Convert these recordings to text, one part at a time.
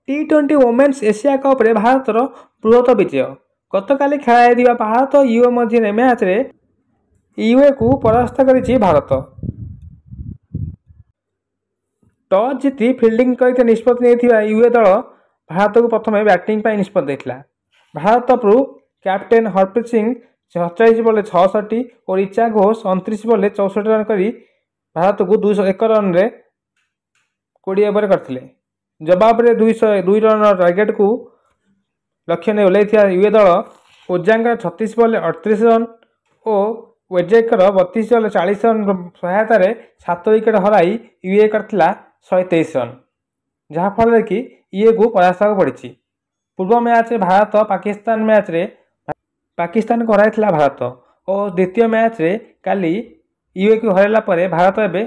टी20 women's Asia cup रे भारतर बृहत विजय। गतकाली खेल भारत यूए मध्य मैच रे यूए को परास्त करिछि भारत। टॉस जीति फिल्डिंग करते निष्पत्ति नहीं यूए दल भारत को प्रथम बैटिंग पर निष्पत्ति देता। भारत तरफ कैप्टेन हरप्रीत सिंह 47 बॉल 66 और ऋचा घोष 29 बॉल 64 रन कर भारत को 201 रन 20 ओवर करते। जवाब में 202 रन टार्गेट को लक्ष्य नहीं ओल्लैथिया यूए दल ओजांगर 36 बॉल 38 रन और वेजेकर 32 बॉल 40 रन सहायतार 7 विकेट हराई यूए करथिला 123 रन, जहाँफल कि यूए को परास्त पड़ी। पूर्व मैच भारत पाकिस्तान मैच रे पाकिस्तान को हराइथिला भारत और द्वितीय मैच रे काली यूए को हराइला परे भारत एवं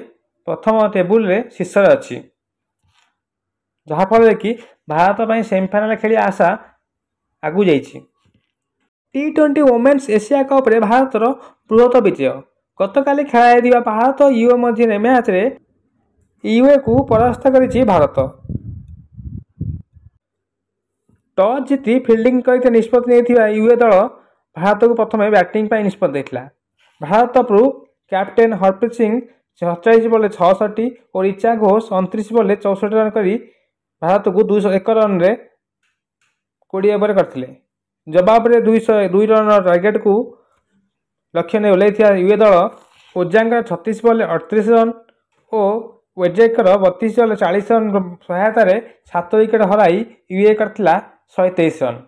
प्रथम टेबुल रे शीर्ष अच्छी, जहाँफल कि भारत पर सेमिफाइनाल खेली आशा आगू जाइछि। टी20 वोमेन्स एशिया कप रे भारतर बृहत विजय। गतकाली खेल भारत यूए मध्य मैच रे यूए को परास्त करिछि भारत। टॉस जीति फिल्डिंग करते निष्पत्ति नहीं यूए दल भारत को प्रथम बैटिंग पर निष्पत्ति देता। भारत तरफ कैप्टेन हरप्रीत सिंह 47 बॉल 66 और ऋचा घोष 29 बॉल 64 रन कर भारत को 201 रन 20 ओवर करते। जवाब में 202 रन टार्गेट को लक्ष्य नहीं ओल्लैथिया यूए दल ओजांगर 36 बॉल 38 रन और वेजेकर 32 बॉल 40 रन सहायतार 7 विकेट हराई यूए करथिला 123 रन,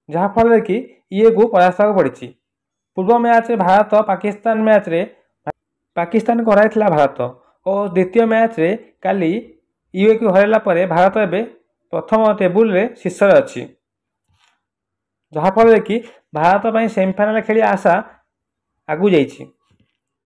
जहाँफल कि यूए को परास्त पड़ी। पूर्व मैच भारत पाकिस्तान मैच रे पाकिस्तान को हराइथिला भारत और द्वितीय मैच रे काली यूए को हराइला परे भारत एवं प्रथम टेबुल रे शीर्ष अच्छी, जहाँफल कि भारत पर सेमिफाइनाल खेली आशा आगू जाइछि।